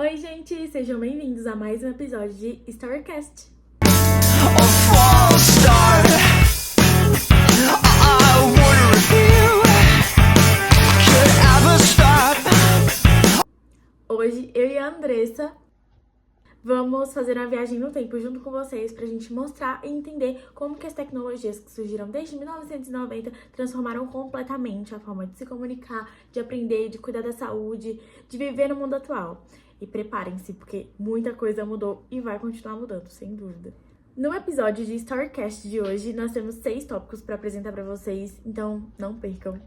Oi, gente! Sejam bem-vindos a mais um episódio de Storycast. Hoje, eu e a Andressa vamos fazer uma viagem no tempo junto com vocês pra gente mostrar e entender como que as tecnologias que surgiram desde 1990 transformaram completamente a forma de se comunicar, de aprender, de cuidar da saúde, de viver no mundo atual. E preparem-se, porque muita coisa mudou e vai continuar mudando, sem dúvida. No episódio de Storycast de hoje, nós temos 6 tópicos para apresentar para vocês, então não percam.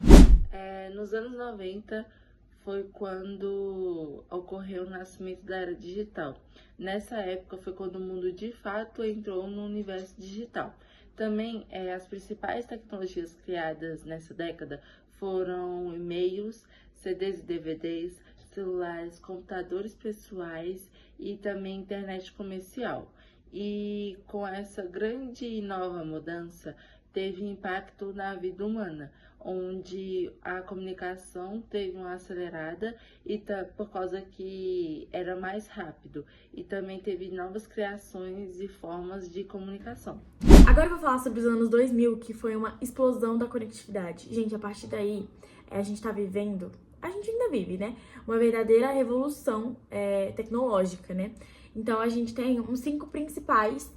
Nos anos 90 foi quando ocorreu o nascimento da era digital. Nessa época foi quando o mundo de fato entrou no universo digital. Também as principais tecnologias criadas nessa década foram e-mails, CDs e DVDs, celulares, computadores pessoais e também internet comercial. E com essa grande e nova mudança, teve impacto na vida humana, onde a comunicação teve uma acelerada e por causa que era mais rápido, e também teve novas criações e formas de comunicação. Agora eu vou falar sobre os anos 2000, que foi uma explosão da conectividade. Gente, a partir daí, a gente tá vivendo, a gente ainda vive, né? Uma verdadeira revolução tecnológica, né? Então, a gente tem as 5 principais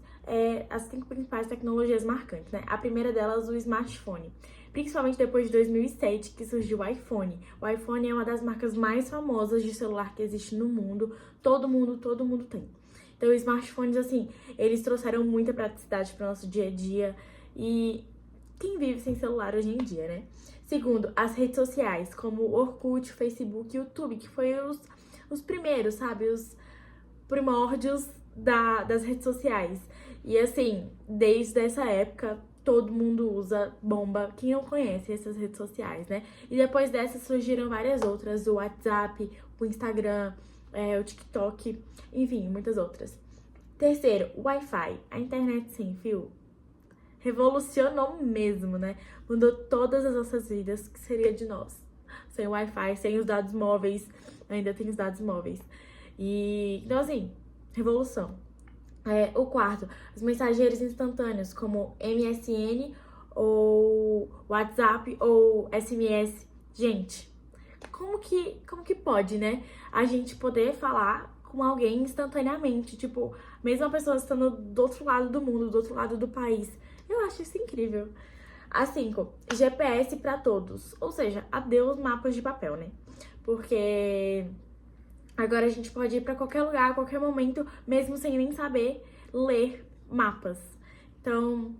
tecnologias marcantes, né? A primeira delas, o smartphone. Principalmente depois de 2007, que surgiu o iPhone. O iPhone é uma das marcas mais famosas de celular que existe no mundo. Todo mundo tem. Então, os smartphones, assim, eles trouxeram muita praticidade para o nosso dia a dia. E quem vive sem celular hoje em dia, né? Segundo, as redes sociais, como o Orkut, o Facebook e o YouTube, que foi os primeiros, sabe? Os primórdios das redes sociais. E assim, desde essa época, todo mundo usa, bomba. Quem não conhece essas redes sociais, né? E depois dessas surgiram várias outras, o WhatsApp, o Instagram, o TikTok, enfim, muitas outras. Terceiro, o Wi-Fi, a internet sem fio. Revolucionou mesmo, né? Mudou todas as nossas vidas, que seria de nós. Sem o Wi-Fi, sem os dados móveis, ainda tem os dados móveis. E, então assim, revolução. O quarto, os mensageiros instantâneos, como MSN, ou WhatsApp, ou SMS. Gente, como que pode, né? A gente poder falar com alguém instantaneamente, tipo, mesmo a pessoa estando do outro lado do mundo, do outro lado do país. Eu acho isso incrível. A 5, GPS para todos, ou seja, adeus mapas de papel, né? Porque agora a gente pode ir para qualquer lugar, a qualquer momento, mesmo sem nem saber ler mapas. Então,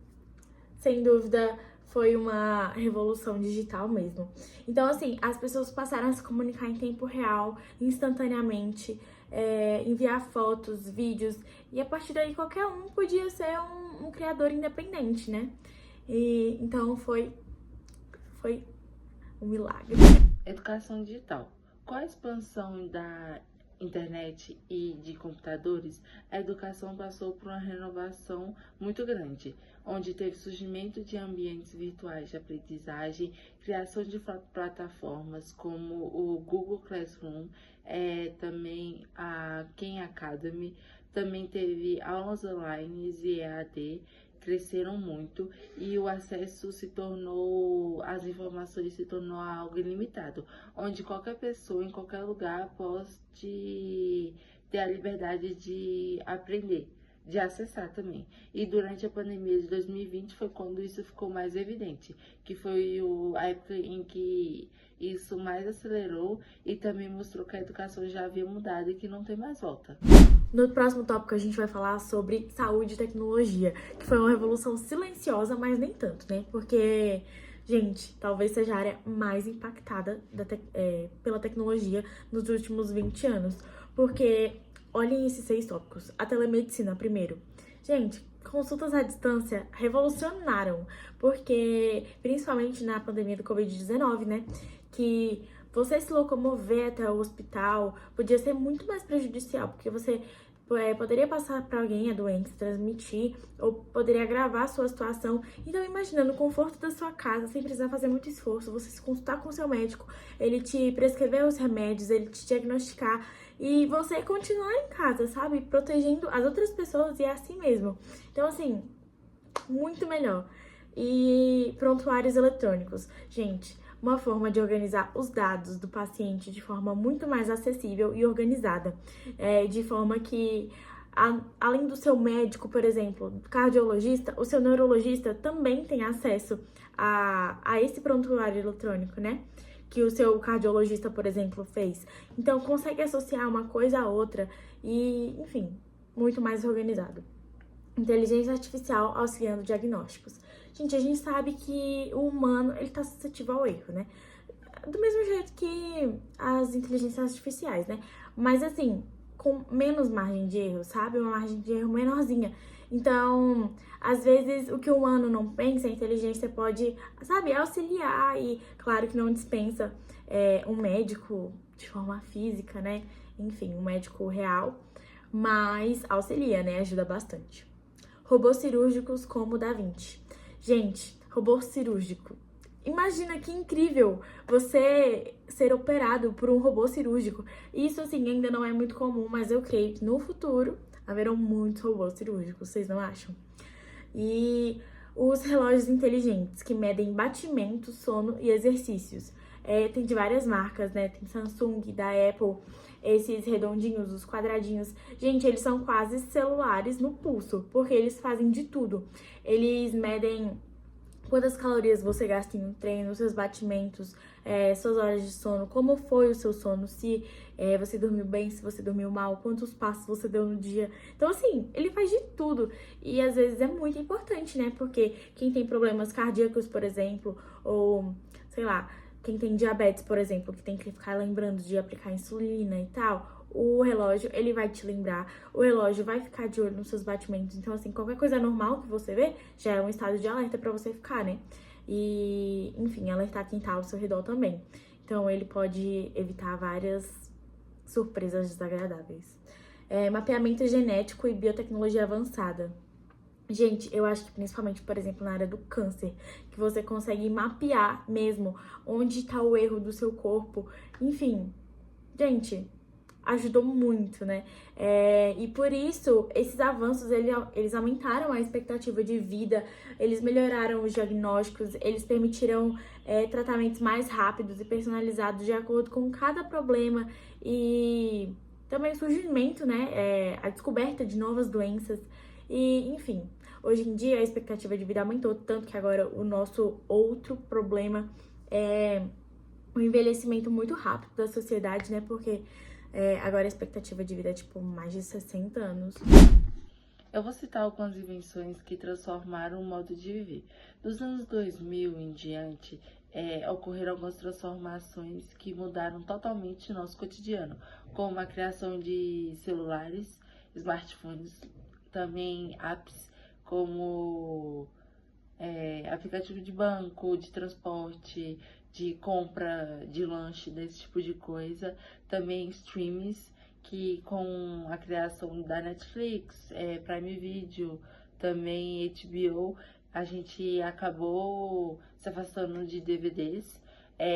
sem dúvida, foi uma revolução digital mesmo. Então, assim, as pessoas passaram a se comunicar em tempo real, instantaneamente, enviar fotos, vídeos, e a partir daí qualquer um podia ser um criador independente, né? E então foi um milagre. Educação digital. Com a expansão da internet e de computadores, a educação passou por uma renovação muito grande, onde teve surgimento de ambientes virtuais de aprendizagem, criação de plataformas como o Google Classroom, também a Khan Academy, também teve aulas online e EAD, cresceram muito e o acesso às informações se tornou algo ilimitado, onde qualquer pessoa, em qualquer lugar, pode ter a liberdade de aprender, de acessar também. E durante a pandemia de 2020 foi quando isso ficou mais evidente, que foi a época em que isso mais acelerou e também mostrou que a educação já havia mudado e que não tem mais volta. No próximo tópico a gente vai falar sobre saúde e tecnologia, que foi uma revolução silenciosa, mas nem tanto, né? Porque, gente, talvez seja a área mais impactada pela tecnologia nos últimos 20 anos. Porque, olhem esses 6 tópicos. A telemedicina, primeiro. Gente, consultas à distância revolucionaram, porque, principalmente na pandemia do Covid-19, né? Que você se locomover até o hospital podia ser muito mais prejudicial, porque você poderia passar para alguém a doença, transmitir, ou poderia agravar a sua situação. Então, imagina, no conforto da sua casa, sem precisar fazer muito esforço, você se consultar com o seu médico, ele te prescrever os remédios, ele te diagnosticar e você continuar em casa, sabe? Protegendo as outras pessoas e assim mesmo. Então, assim, muito melhor. E prontuários eletrônicos. Gente, uma forma de organizar os dados do paciente de forma muito mais acessível e organizada. De forma que, além do seu médico, por exemplo, cardiologista, o seu neurologista também tem acesso a esse prontuário eletrônico, né? Que o seu cardiologista, por exemplo, fez. Então, consegue associar uma coisa a outra e, enfim, muito mais organizado. Inteligência artificial auxiliando diagnósticos. Gente, a gente sabe que o humano, ele tá suscetível ao erro, né? Do mesmo jeito que as inteligências artificiais, né? Mas, assim, com menos margem de erro, sabe? Uma margem de erro menorzinha. Então, às vezes, o que o humano não pensa, a inteligência pode, sabe, auxiliar e, claro que não dispensa um médico de forma física, né? Enfim, um médico real, mas auxilia, né? Ajuda bastante. Robôs cirúrgicos como o Da Vinci. Gente, robô cirúrgico. Imagina que incrível você ser operado por um robô cirúrgico. Isso, assim, ainda não é muito comum, mas eu creio que no futuro haverão muitos robôs cirúrgicos, vocês não acham? E os relógios inteligentes, que medem batimento, sono e exercícios. Tem de várias marcas, né? Tem Samsung, da Apple, esses redondinhos, os quadradinhos. Gente, eles são quase celulares no pulso, porque eles fazem de tudo. Eles medem quantas calorias você gasta em um treino, seus batimentos, suas horas de sono, como foi o seu sono, se você dormiu bem, se você dormiu mal, quantos passos você deu no dia. Então, assim, ele faz de tudo. E às vezes é muito importante, né? Porque quem tem problemas cardíacos, por exemplo, ou, sei lá, quem tem diabetes, por exemplo, que tem que ficar lembrando de aplicar insulina e tal, o relógio, ele vai te lembrar, o relógio vai ficar de olho nos seus batimentos. Então, assim, qualquer coisa normal que você vê, já é um estado de alerta pra você ficar, né? E, enfim, alertar quem tá ao seu redor também. Então, ele pode evitar várias surpresas desagradáveis. Mapeamento genético e biotecnologia avançada. Gente, eu acho que principalmente, por exemplo, na área do câncer, que você consegue mapear mesmo onde tá o erro do seu corpo. Enfim, gente, ajudou muito, né? E por isso, esses avanços, eles aumentaram a expectativa de vida, eles melhoraram os diagnósticos, eles permitiram tratamentos mais rápidos e personalizados de acordo com cada problema e também o surgimento, né? A descoberta de novas doenças e, enfim, hoje em dia a expectativa de vida aumentou, tanto que agora o nosso outro problema é o envelhecimento muito rápido da sociedade, né? Porque agora a expectativa de vida é, tipo, mais de 60 anos. Eu vou citar algumas invenções que transformaram o modo de viver. Dos anos 2000 em diante, ocorreram algumas transformações que mudaram totalmente o nosso cotidiano, como a criação de celulares, smartphones, também apps como aplicativo de banco, de transporte, de compra de lanche, desse tipo de coisa. Também streams, que com a criação da Netflix, Prime Video, também HBO, a gente acabou se afastando de DVDs.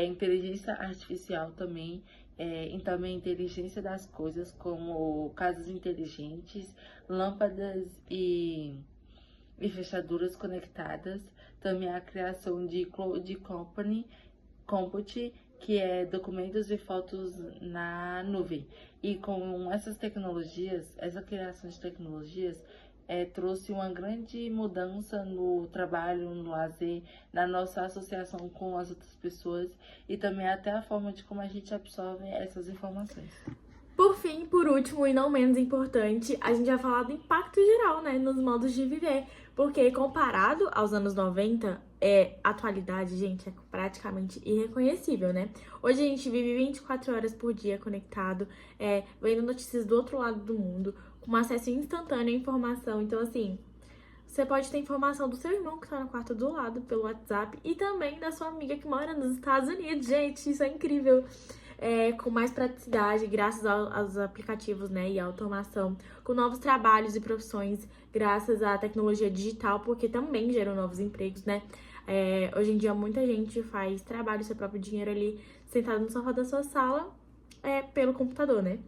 Inteligência artificial também, e também inteligência das coisas, como casas inteligentes, lâmpadas e fechaduras conectadas. Também a criação de Cloud Compute, que é documentos e fotos na nuvem. E com essas tecnologias, essa criação de tecnologias trouxe uma grande mudança no trabalho, no lazer, na nossa associação com as outras pessoas e também até a forma de como a gente absorve essas informações. Por fim, por último e não menos importante, a gente vai falar do impacto geral, né, nos modos de viver. Porque comparado aos anos 90, a atualidade, gente, é praticamente irreconhecível, né? Hoje a gente vive 24 horas por dia conectado, vendo notícias do outro lado do mundo, com acesso instantâneo à informação. Então, assim, você pode ter informação do seu irmão que tá no quarto do lado pelo WhatsApp e também da sua amiga que mora nos Estados Unidos. Gente, isso é incrível. Com mais praticidade, graças aos aplicativos, né, e à automação, com novos trabalhos e profissões, graças à tecnologia digital, porque também geram novos empregos, né? Hoje em dia, muita gente faz trabalho, seu próprio dinheiro ali, sentado no sofá da sua sala, pelo computador, né?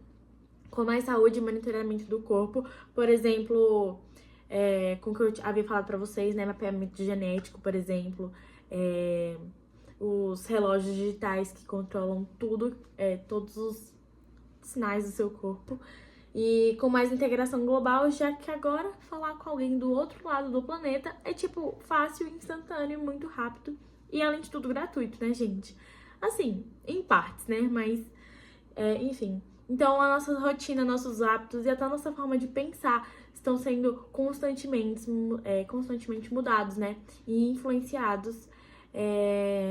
com mais saúde e monitoramento do corpo. Por exemplo, com o que eu havia falado pra vocês, né? Mapeamento genético, por exemplo. Os relógios digitais que controlam tudo, todos os sinais do seu corpo. E com mais integração global, já que agora falar com alguém do outro lado do planeta é, tipo, fácil, instantâneo, muito rápido. E, além de tudo, gratuito, né, gente? Assim, em partes, né? Mas, enfim. Então, a nossa rotina, nossos hábitos e até a nossa forma de pensar estão sendo constantemente mudados, né? E influenciados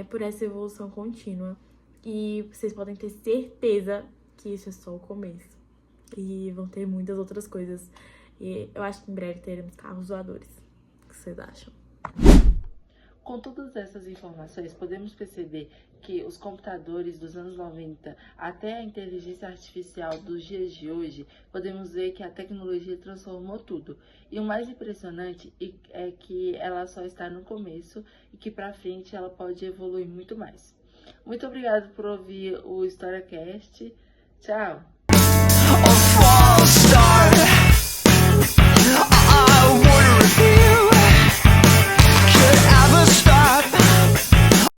por essa evolução contínua. E vocês podem ter certeza que isso é só o começo. E vão ter muitas outras coisas. E eu acho que em breve teremos carros voadores. O que vocês acham? Com todas essas informações, podemos perceber que os computadores dos anos 90 até a inteligência artificial dos dias de hoje, podemos ver que a tecnologia transformou tudo. E o mais impressionante é que ela só está no começo e que para frente ela pode evoluir muito mais. Muito obrigada por ouvir o HistóriaCast. Tchau!